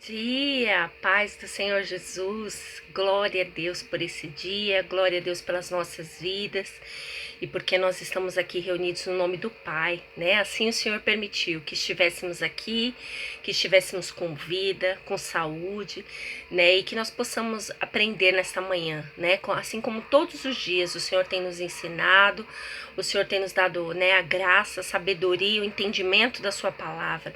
dia, paz do Senhor Jesus, glória a Deus por esse dia, glória a Deus pelas nossas vidas e porque nós estamos aqui reunidos no nome do Pai, né? Assim o Senhor permitiu que estivéssemos aqui, que estivéssemos com vida, com saúde, né? E que nós possamos aprender nesta manhã, né? Assim como todos os dias o Senhor tem nos ensinado, o Senhor tem nos dado, né, a graça, a sabedoria, o entendimento da sua palavra,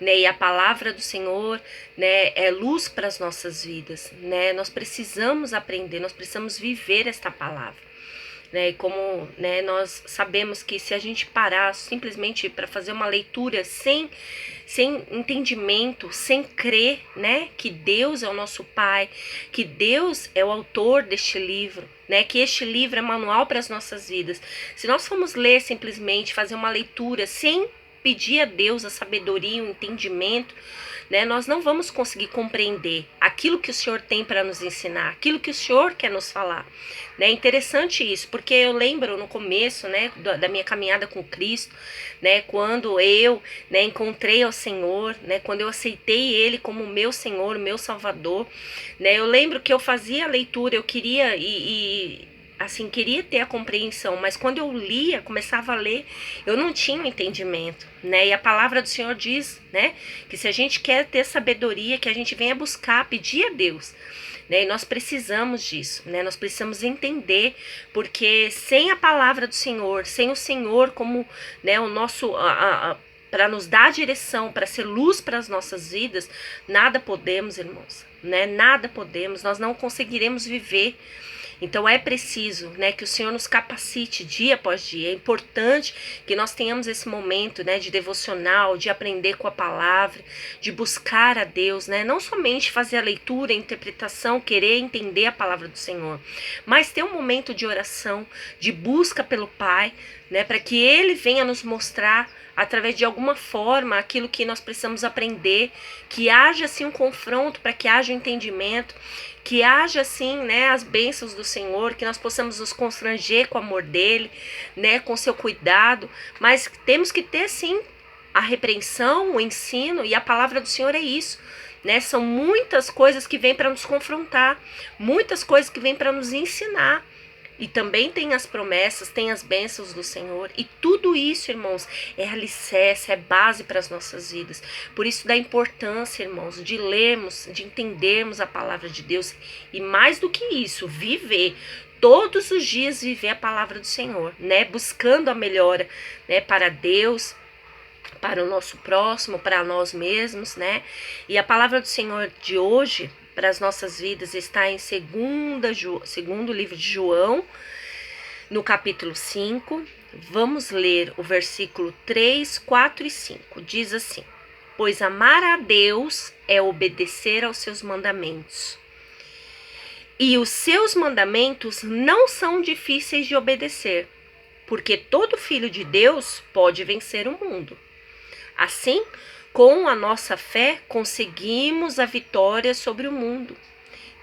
né? E a palavra do Senhor, né, é luz para as nossas vidas, né? Nós precisamos aprender, nós precisamos viver esta palavra. Né, e como, né, nós sabemos que se a gente parar simplesmente para fazer uma leitura sem entendimento, sem crer, né, que Deus é o nosso Pai, que Deus é o autor deste livro, né, que este livro é manual para as nossas vidas. Se nós formos ler simplesmente, fazer uma leitura sem pedir a Deus a sabedoria e o entendimento, né, nós não vamos conseguir compreender aquilo que o Senhor tem para nos ensinar, aquilo que o Senhor quer nos falar. É interessante isso, porque eu lembro no começo, né, da minha caminhada com Cristo, né, quando eu, né, encontrei ao Senhor, né, quando eu aceitei Ele como meu Senhor, meu Salvador, né, eu lembro que eu fazia a leitura, eu queria assim, queria ter a compreensão, mas quando eu lia, começava a ler, eu não tinha o entendimento, né? E a palavra do Senhor diz, né, que se a gente quer ter sabedoria, que a gente venha buscar, pedir a Deus, né? E nós precisamos disso, né? Nós precisamos entender, porque sem a palavra do Senhor, sem o Senhor como, né, o nosso para nos dar direção, para ser luz para as nossas vidas, nada podemos, irmãos, né? Nada podemos, nós não conseguiremos viver. Então é preciso, né, que o Senhor nos capacite dia após dia. É importante que nós tenhamos esse momento, né, de devocional, de aprender com a palavra, de buscar a Deus, né, não somente fazer a leitura, a interpretação, querer entender a palavra do Senhor, mas ter um momento de oração, de busca pelo Pai, né, para que Ele venha nos mostrar através de alguma forma aquilo que nós precisamos aprender, que haja assim um confronto para que haja um entendimento, que haja assim, né, as bênçãos do Senhor, que nós possamos nos constranger com o amor dele, né, com seu cuidado, mas temos que ter sim a repreensão, o ensino, e a palavra do Senhor é isso, né? São muitas coisas que vêm para nos confrontar, muitas coisas que vêm para nos ensinar. E também tem as promessas, tem as bênçãos do Senhor. E tudo isso, irmãos, é alicerce, é base para as nossas vidas. Por isso da importância, irmãos, de lermos, de entendermos a palavra de Deus. E mais do que isso, viver. Todos os dias viver a palavra do Senhor, né? Buscando a melhora, né? Para Deus, para o nosso próximo, para nós mesmos, né? E a palavra do Senhor de hoje para as nossas vidas está em segundo livro de João, no capítulo 5. Vamos ler o versículo 3, 4 e 5. Diz assim: pois amar a Deus é obedecer aos seus mandamentos. E os seus mandamentos não são difíceis de obedecer, porque todo filho de Deus pode vencer o mundo. Assim, com a nossa fé, conseguimos a vitória sobre o mundo.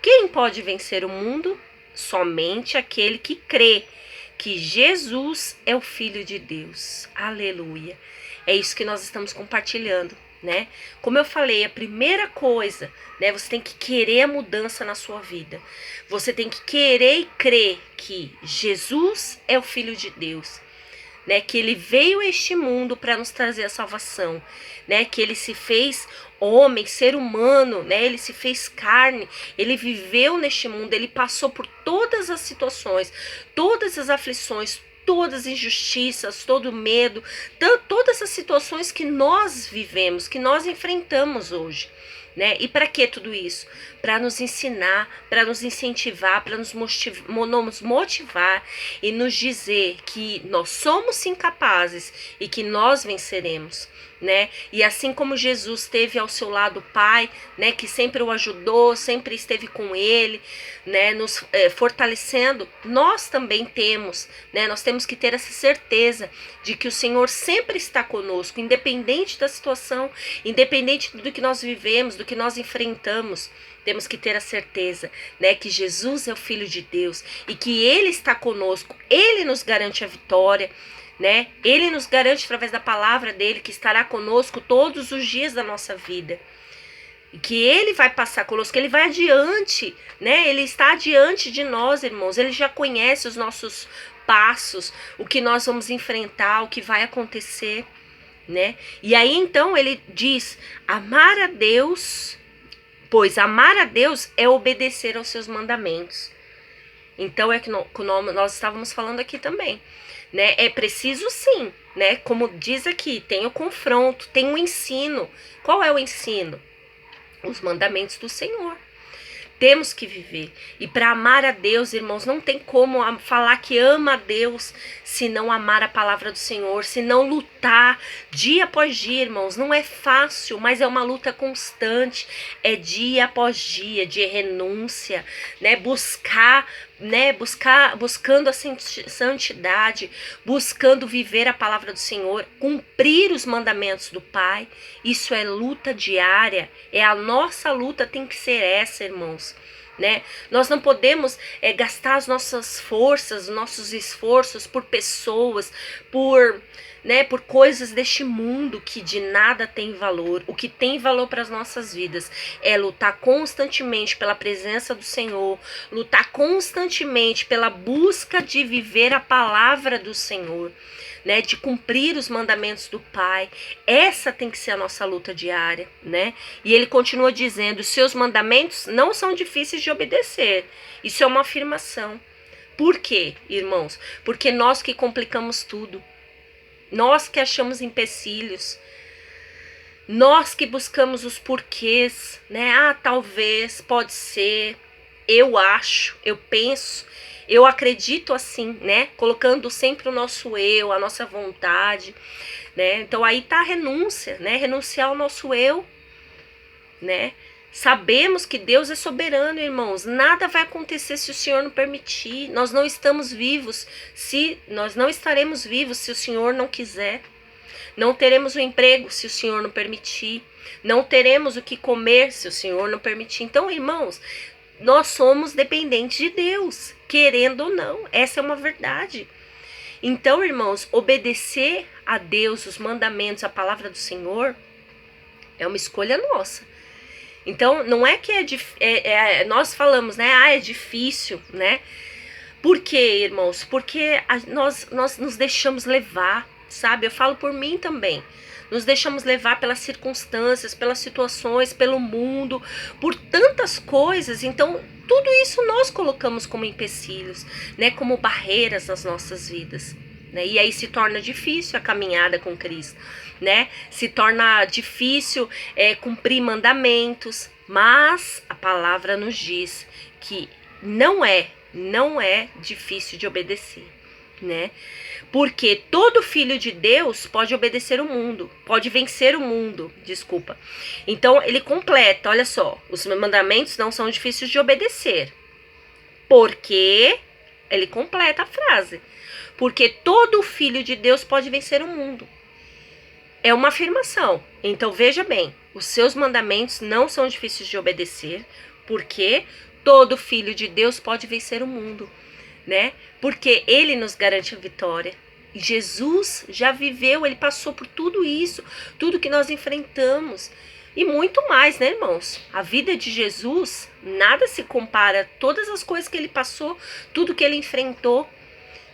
Quem pode vencer o mundo? Somente aquele que crê que Jesus é o Filho de Deus. Aleluia. É isso que nós estamos compartilhando, né? Como eu falei, a primeira coisa, né? Você tem que querer a mudança na sua vida. Você tem que querer e crer que Jesus é o Filho de Deus. Né, que ele veio a este mundo para nos trazer a salvação, né, que ele se fez homem, ser humano, né, ele se fez carne, ele viveu neste mundo, ele passou por todas as situações, todas as aflições, todas as injustiças, todo o medo, todas as situações que nós vivemos, que nós enfrentamos hoje. Né? E para que tudo isso? Para nos ensinar, para nos incentivar, para nos motivar e nos dizer que nós somos sim capazes e que nós venceremos. Né? E assim como Jesus teve ao seu lado o Pai, né, que sempre o ajudou, sempre esteve com ele, né, nos fortalecendo, nós também temos, né, nós temos que ter essa certeza de que o Senhor sempre está conosco, independente da situação, independente do que nós vivemos, do que nós enfrentamos. Temos que ter a certeza, né, que Jesus é o Filho de Deus e que Ele está conosco, Ele nos garante a vitória, né? Ele nos garante através da palavra dele que estará conosco todos os dias da nossa vida. que ele vai passar conosco, que ele vai adiante, né? Ele está adiante de nós, irmãos. Ele já conhece os nossos passos, o que nós vamos enfrentar, o que vai acontecer, né? E aí então ele diz: amar a Deus, pois amar a Deus é obedecer aos seus mandamentos. Então é que nós estávamos falando aqui também, né? É preciso sim, né? Como diz aqui, tem o confronto, tem o ensino. Qual é o ensino? Os mandamentos do Senhor. Temos que viver. E para amar a Deus, irmãos, não tem como falar que ama a Deus se não amar a palavra do Senhor, se não lutar dia após dia, irmãos. Não é fácil, mas é uma luta constante. É dia após dia de renúncia, né? Buscando a santidade, buscando viver a palavra do Senhor, cumprir os mandamentos do Pai. Isso é luta diária, é a nossa luta, tem que ser essa, irmãos, né? Nós não podemos gastar as nossas forças, os nossos esforços por pessoas, por coisas deste mundo que de nada tem valor. O que tem valor para as nossas vidas é lutar constantemente pela presença do Senhor, lutar constantemente pela busca de viver a palavra do Senhor, né, de cumprir os mandamentos do Pai. Essa tem que ser a nossa luta diária, né? E ele continua dizendo: os seus mandamentos não são difíceis de obedecer. Isso é uma afirmação. Por quê, irmãos? Porque nós que complicamos tudo. Nós que achamos empecilhos, nós que buscamos os porquês, né? Ah, talvez, pode ser, eu acho, eu penso, eu acredito assim, né? Colocando sempre o nosso eu, a nossa vontade, né? Então aí tá a renúncia, né? Renunciar ao nosso eu, né? Sabemos que Deus é soberano, irmãos. Nada vai acontecer se o Senhor não permitir. Nós não estamos vivos, nós não estaremos vivos se o Senhor não quiser. Não teremos o emprego se o Senhor não permitir. Não teremos o que comer se o Senhor não permitir. Então, irmãos, nós somos dependentes de Deus, querendo ou não. Essa é uma verdade. Então, irmãos, obedecer a Deus, os mandamentos, a palavra do Senhor, é uma escolha nossa. Então, não é que nós falamos, né? Ah, é difícil, né? Por quê, irmãos? Porque nós nos deixamos levar, sabe? Eu falo por mim também. Nos deixamos levar pelas circunstâncias, pelas situações, pelo mundo, por tantas coisas. Então, tudo isso nós colocamos como empecilhos, né? Como barreiras nas nossas vidas. Né? E aí se torna difícil a caminhada com Cristo, né? Se torna difícil cumprir mandamentos, mas a palavra nos diz que não é difícil de obedecer, né? Porque todo filho de Deus pode obedecer o mundo, pode vencer o mundo, desculpa. Então ele completa, olha só, os mandamentos não são difíceis de obedecer, porque ele completa a frase. Porque todo filho de Deus pode vencer o mundo. É uma afirmação. Então veja bem, os seus mandamentos não são difíceis de obedecer, porque todo filho de Deus pode vencer o mundo, né? Porque ele nos garante a vitória. E Jesus já viveu, ele passou por tudo isso, tudo que nós enfrentamos. E muito mais, né, irmãos? A vida de Jesus, nada se compara a todas as coisas que ele passou, tudo que ele enfrentou.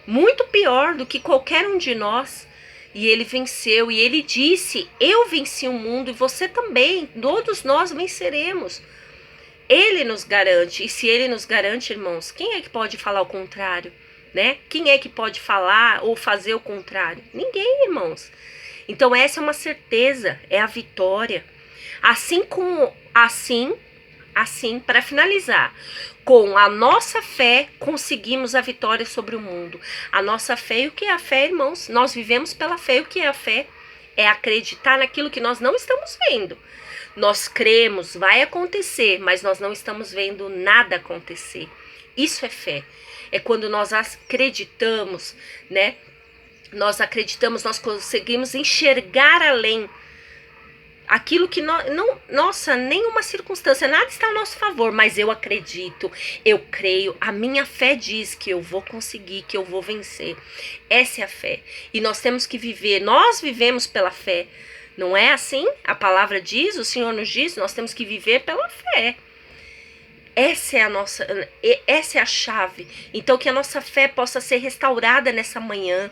Muito pior do que qualquer um de nós. E ele venceu, e ele disse: eu venci o mundo e você também, todos nós venceremos. Ele nos garante, e se ele nos garante, irmãos, quem é que pode falar o contrário, né? Quem é que pode falar ou fazer o contrário? Ninguém, irmãos. Então essa é uma certeza, é a vitória. Assim, para finalizar, com a nossa fé, conseguimos a vitória sobre o mundo. A nossa fé, e o que é a fé, irmãos? Nós vivemos pela fé. O que é a fé? É acreditar naquilo que nós não estamos vendo. Nós cremos, vai acontecer, mas nós não estamos vendo nada acontecer. Isso é fé. É quando nós acreditamos, né? Nós acreditamos, nós conseguimos enxergar além. Aquilo que nossa, nenhuma circunstância, nada está ao nosso favor, mas eu acredito, eu creio, a minha fé diz que eu vou conseguir, que eu vou vencer. Essa é a fé. E nós temos que viver, nós vivemos pela fé, Não é assim? A palavra diz, o Senhor nos diz, nós temos que viver pela fé. Essa é a chave. Então que a nossa fé possa ser restaurada nessa manhã,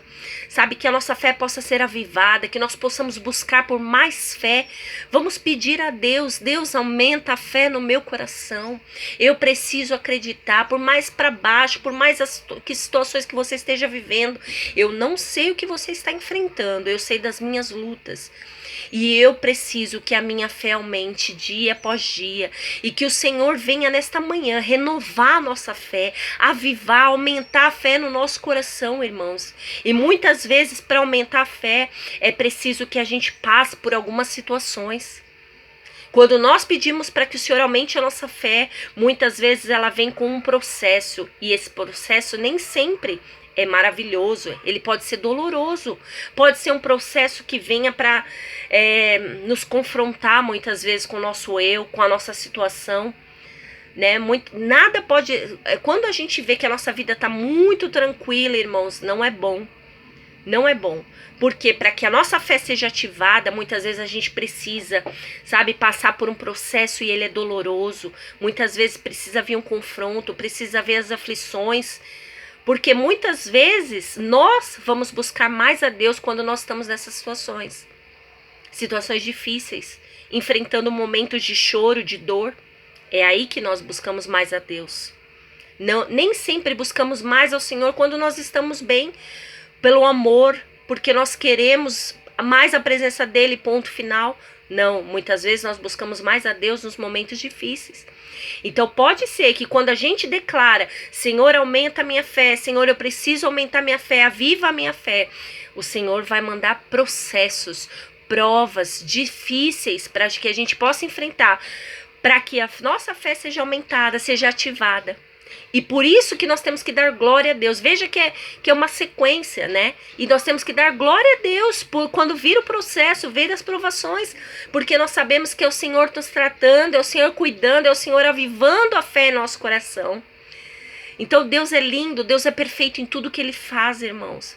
sabe? Que a nossa fé possa ser avivada, que nós possamos buscar por mais fé. Vamos pedir a Deus, Deus, aumenta a fé no meu coração. Eu preciso acreditar, por mais para baixo, por mais que situações que você esteja vivendo. Eu não sei o que você está enfrentando, eu sei das minhas lutas. E eu preciso que a minha fé aumente dia após dia. E que o Senhor venha nesta manhã renovar a nossa fé, avivar, aumentar a fé no nosso coração, irmãos. E muitas vezes, para aumentar a fé, é preciso que a gente passe por algumas situações. Quando nós pedimos para que o Senhor aumente a nossa fé, muitas vezes ela vem com um processo. E esse processo nem sempre é maravilhoso, ele pode ser doloroso, pode ser um processo que venha para nos confrontar muitas vezes com o nosso eu, com a nossa situação, né? Nada pode, quando a gente vê que a nossa vida está muito tranquila, irmãos, não é bom. Não é bom, porque para que a nossa fé seja ativada, muitas vezes a gente precisa, sabe, passar por um processo e ele é doloroso. Muitas vezes precisa vir um confronto, precisa ver as aflições. Porque muitas vezes nós vamos buscar mais a Deus quando nós estamos nessas situações. Situações difíceis, enfrentando momentos de choro, de dor. É aí que nós buscamos mais a Deus. Não, nem sempre buscamos mais ao Senhor quando nós estamos bem, pelo amor, porque nós queremos mais a presença dEle, ponto final. Não, muitas vezes nós buscamos mais a Deus nos momentos difíceis. Então pode ser que quando a gente declara, Senhor, aumenta a minha fé, Senhor, eu preciso aumentar a minha fé, aviva a minha fé, o Senhor vai mandar processos, provas difíceis para que a gente possa enfrentar, para que a nossa fé seja aumentada, seja ativada. E por isso que nós temos que dar glória a Deus. Veja que é uma sequência, né? E nós temos que dar glória a Deus quando vir o processo, vir as provações. Porque nós sabemos que é o Senhor nos tratando, é o Senhor cuidando, é o Senhor avivando a fé em nosso coração. Então Deus é lindo, Deus é perfeito em tudo que Ele faz, irmãos.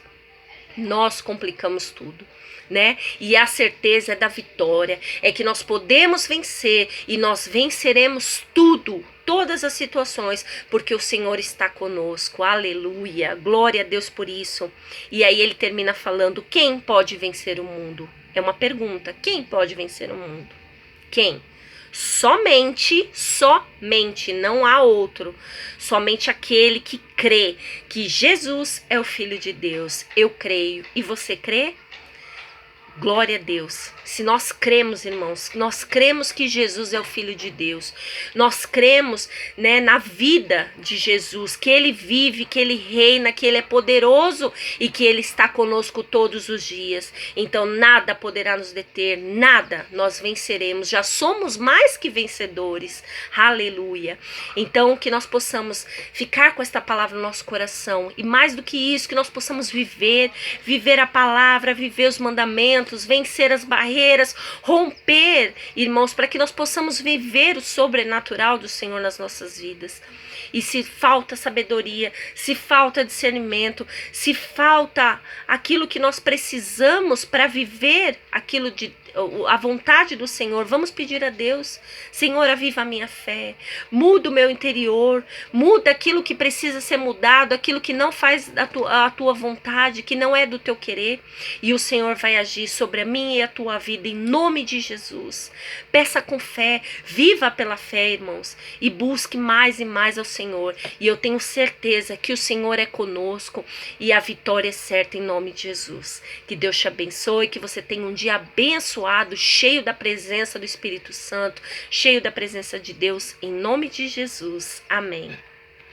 Nós complicamos tudo, né? E a certeza da vitória é que nós podemos vencer e nós venceremos tudo, todas as situações, porque o Senhor está conosco. Aleluia, glória a Deus por isso. E aí ele termina falando, quem pode vencer o mundo? É uma pergunta, quem pode vencer o mundo? Quem? Somente, não há outro. Somente aquele que crê que Jesus é o Filho de Deus. Eu creio. E você crê? Glória a Deus. Se nós cremos, irmãos, nós cremos que Jesus é o Filho de Deus. Nós cremos, né, na vida de Jesus, que Ele vive, que Ele reina, que Ele é poderoso e que Ele está conosco todos os dias. Então nada poderá nos deter, nada. Nós venceremos, já somos mais que vencedores. Aleluia. Então que nós possamos ficar com esta palavra no nosso coração e mais do que isso, que nós possamos viver a palavra, viver os mandamentos, vencer as barreiras, romper, irmãos, para que nós possamos viver o sobrenatural do Senhor nas nossas vidas. E se falta sabedoria, se falta discernimento, se falta aquilo que nós precisamos para viver aquilo a vontade do Senhor, vamos pedir a Deus, Senhor, aviva a minha fé, muda o meu interior, muda aquilo que precisa ser mudado, aquilo que não faz a tua vontade, que não é do teu querer, e o Senhor vai agir sobre a minha e a tua vida, em nome de Jesus. Peça com fé, viva pela fé, irmãos, e busque mais e mais ao Senhor, e eu tenho certeza que o Senhor é conosco, e a vitória é certa em nome de Jesus. Que Deus te abençoe, que você tenha um dia abençoado, cheio da presença do Espírito Santo, cheio da presença de Deus, em nome de Jesus. Amém.